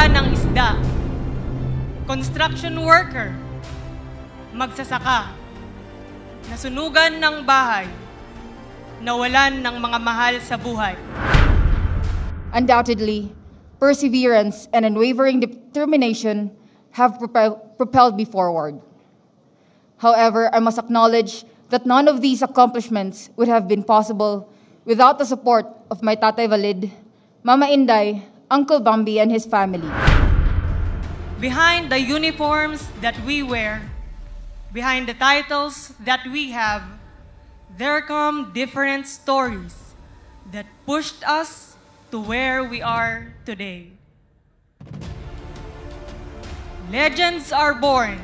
mangingisda ng isda, construction worker, magsasaka, nasunugan ng bahay, nawalan ng mga mahal sa buhay. Undoubtedly, perseverance and unwavering determination have propelled me forward. However, I must acknowledge that none of these accomplishments would have been possible without the support of my Tatay Valid, Mama Inday, Uncle Bambi, and his family. Behind the uniforms that we wear, behind the titles that we have, there come different stories that pushed us to where we are today. Legends are born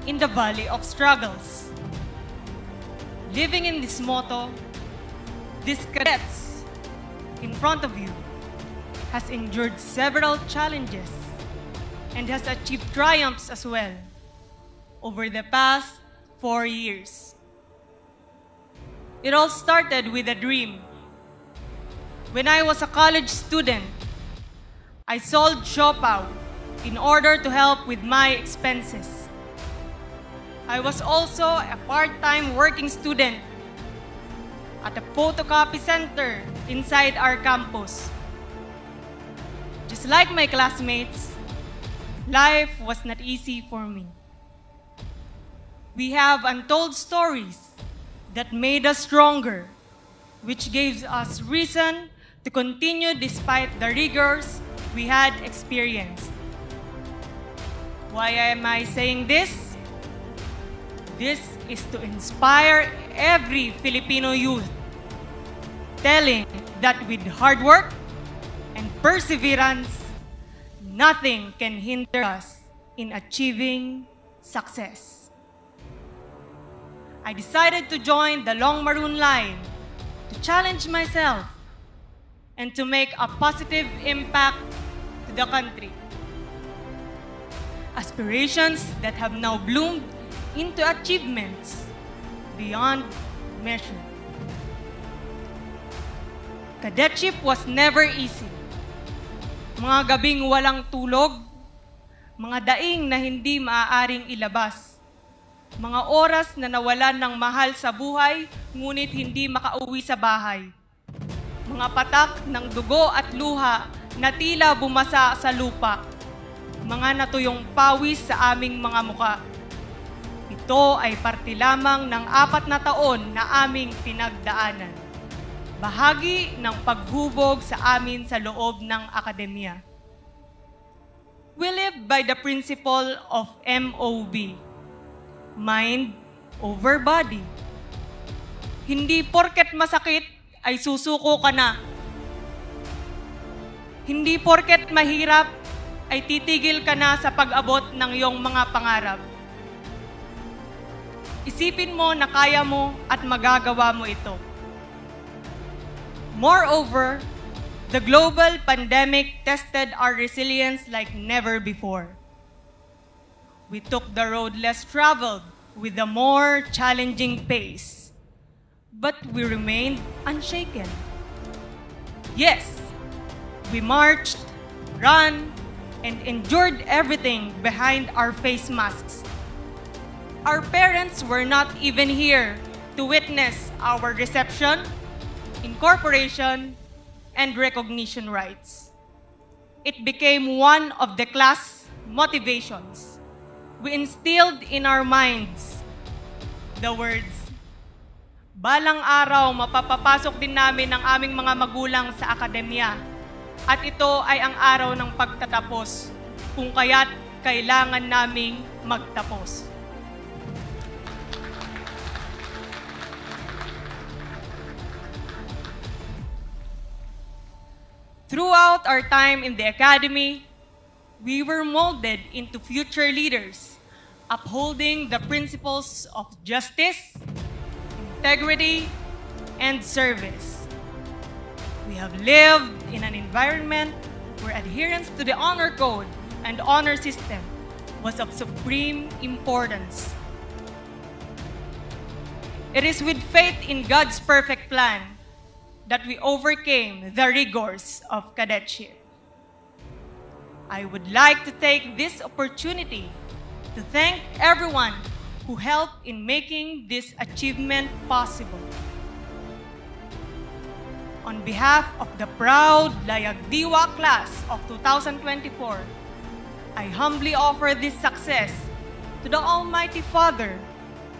in the valley of struggles. Living in this motto, these cadets in front of you has endured several challenges and has achieved triumphs as well over the past 4 years. It all started with a dream. When I was a college student, I sold Siopaw in order to help with my expenses. I was also a part-time working student at a photocopy center inside our campus. Just like my classmates, life was not easy for me. We have untold stories that made us stronger, which gave us reason to continue despite the rigors we had experienced. Why am I saying this? This is to inspire every Filipino youth, telling that with hard work and perseverance, nothing can hinder us in achieving success. I decided to join the Long Maroon Line to challenge myself and to make a positive impact to the country. Aspirations that have now bloomed into achievements beyond measure. Cadetship was never easy. Mga gabing walang tulog, mga daing na hindi maaaring ilabas, mga oras na nawalan ng mahal sa buhay ngunit hindi makauwi sa bahay, mga patak ng dugo at luha na tila bumasa sa lupa, mga natuyong pawis sa aming mga muka. Ito ay parte lamang ng 4 na taon na aming pinagdaanan. Bahagi ng paghubog sa amin sa loob ng akademya. We live by the principle of MOB, mind over body. Hindi porket masakit ay susuko ka na. Hindi porket mahirap ay titigil ka na sa pag-abot ng iyong mga pangarap. Isipin mo na kaya mo at magagawa mo ito. Moreover, the global pandemic tested our resilience like never before. We took the road less traveled with a more challenging pace, but we remained unshaken. Yes, we marched, ran, and endured everything behind our face masks. Our parents were not even here to witness our reception, incorporation, and recognition rites. It became one of the class motivations. We instilled in our minds the words, balang araw mapapapasok din namin ang aming mga magulang sa akademya at ito ay ang araw ng pagtatapos kung kaya't kailangan naming magtapos. Throughout our time in the academy, we were molded into future leaders, upholding the principles of justice, integrity, and service. We have lived in an environment where adherence to the honor code and honor system was of supreme importance. It is with faith in God's perfect plan that we overcame the rigors of cadetship. I would like to take this opportunity to thank everyone who helped in making this achievement possible. On behalf of the proud Layagdiwa class of 2024, I humbly offer this success to the Almighty Father,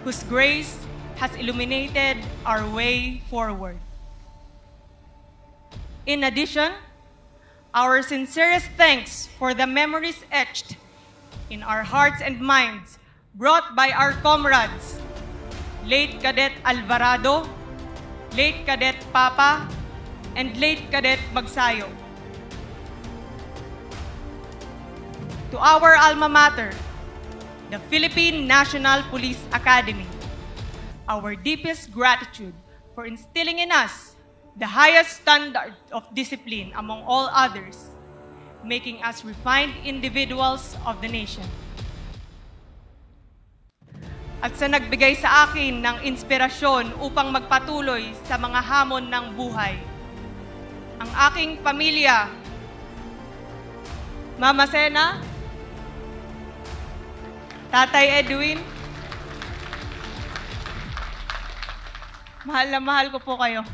whose grace has illuminated our way forward. In addition, our sincerest thanks for the memories etched in our hearts and minds brought by our comrades, late Cadet Alvarado, late Cadet Papa, and late Cadet Magsayo. To our alma mater, the Philippine National Police Academy, our deepest gratitude for instilling in us the highest standard of discipline among all others, making us refined individuals of the nation. At sa nagbigay sa akin ng inspirasyon upang magpatuloy sa mga hamon ng buhay, ang aking pamilya, Mama Sena, Tatay Edwin, mahal na mahal ko po kayo.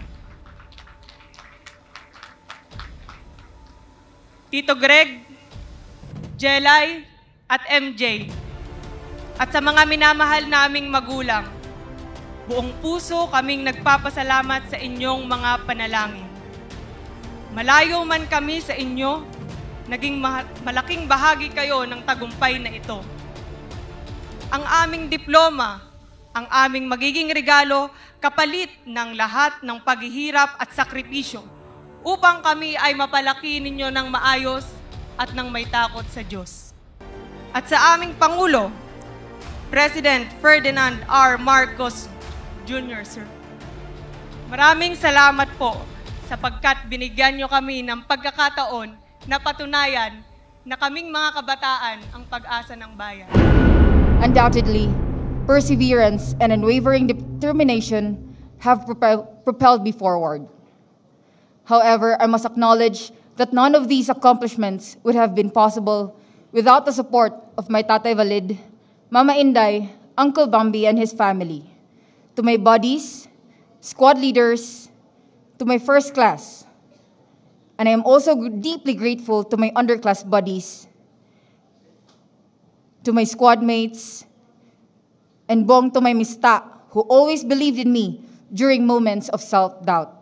Tito Greg, Jelay, at MJ, at sa mga minamahal naming magulang, buong puso kaming nagpapasalamat sa inyong mga panalangin. Malayo man kami sa inyo, naging malaking bahagi kayo ng tagumpay na ito. Ang aming diploma, ang aming magiging regalo, kapalit ng lahat ng paghihirap at sakripisyo upang kami ay mapalaki ninyo ng maayos at ng may takot sa Diyos. At sa aming Pangulo, President Ferdinand R. Marcos Jr., Sir, maraming salamat po sapagkat binigyan nyo kami ng pagkakataon na patunayan na kaming mga kabataan ang pag-asa ng bayan. Undoubtedly, perseverance and unwavering determination have propelled me forward. However, I must acknowledge that none of these accomplishments would have been possible without the support of my Tatay Valid, Mama Inday, Uncle Bambi, and his family, to my buddies, squad leaders, to my first class. And I am also deeply grateful to my underclass buddies, to my squad mates, and bong to my mista, who always believed in me during moments of self-doubt.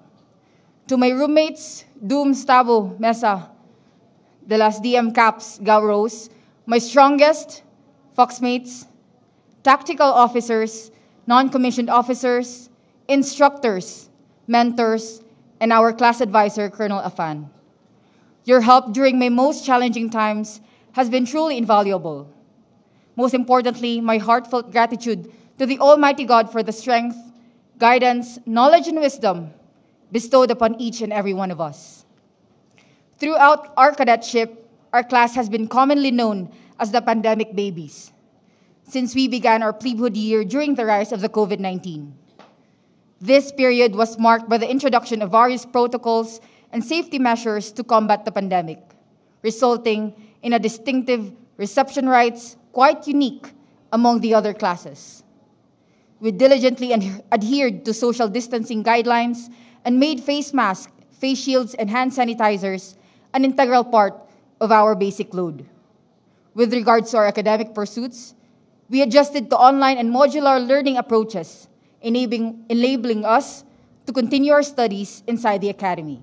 To my roommates, Doom, Stavo, Mesa, the last DM Caps, Gauros, my strongest, Foxmates, tactical officers, non-commissioned officers, instructors, mentors, and our class advisor, Colonel Afan. Your help during my most challenging times has been truly invaluable. Most importantly, my heartfelt gratitude to the Almighty God for the strength, guidance, knowledge, and wisdom bestowed upon each and every one of us. Throughout our cadetship, our class has been commonly known as the pandemic babies, since we began our plebehood year during the rise of the COVID-19. This period was marked by the introduction of various protocols and safety measures to combat the pandemic, resulting in a distinctive reception rites quite unique among the other classes. We diligently adhered to social distancing guidelines and made face masks, face shields, and hand sanitizers an integral part of our basic load. With regards to our academic pursuits, we adjusted to online and modular learning approaches, enabling us to continue our studies inside the academy.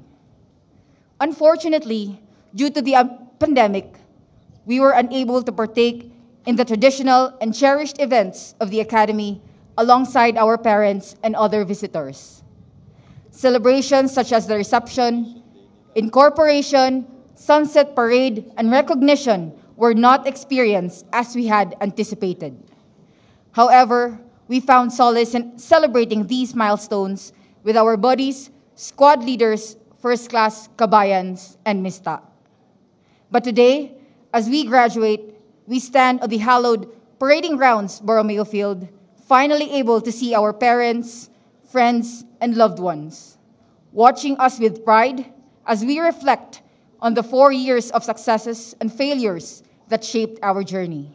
Unfortunately, due to the pandemic, we were unable to partake in the traditional and cherished events of the academy alongside our parents and other visitors. Celebrations such as the reception, incorporation, sunset parade, and recognition were not experienced as we had anticipated. However, we found solace in celebrating these milestones with our buddies, squad leaders, first class kabayans, and mista. But today, as we graduate, we stand on the hallowed parading grounds, Borromeo Field, finally able to see our parents, friends, and loved ones, watching us with pride as we reflect on the 4 years of successes and failures that shaped our journey.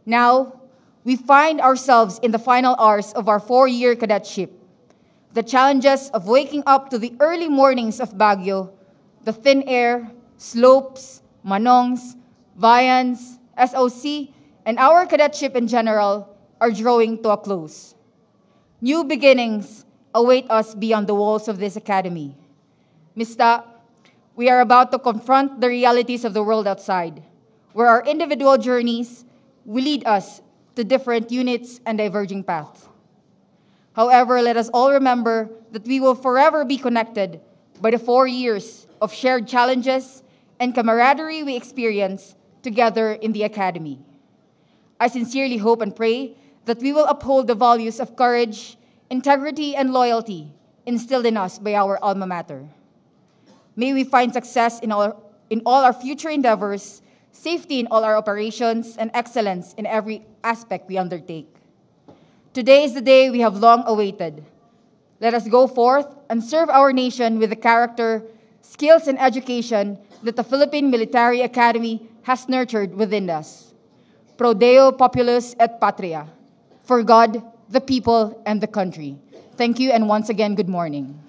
Now, we find ourselves in the final hours of our 4-year cadetship. The challenges of waking up to the early mornings of Baguio, the thin air, slopes, manongs, viands, SOC, and our cadetship in general are drawing to a close. New beginnings await us beyond the walls of this academy. Mista, we are about to confront the realities of the world outside, where our individual journeys will lead us to different units and diverging paths. However, let us all remember that we will forever be connected by the 4 years of shared challenges and camaraderie we experience together in the academy. I sincerely hope and pray that we will uphold the values of courage, integrity, and loyalty instilled in us by our alma mater. May we find success in all our future endeavors, safety in all our operations, and excellence in every aspect we undertake. Today is the day we have long awaited. Let us go forth and serve our nation with the character, skills, and education that the Philippine Military Academy has nurtured within us. Pro Deo Populus et Patria. For God, the people, and the country. Thank you, and once again, good morning.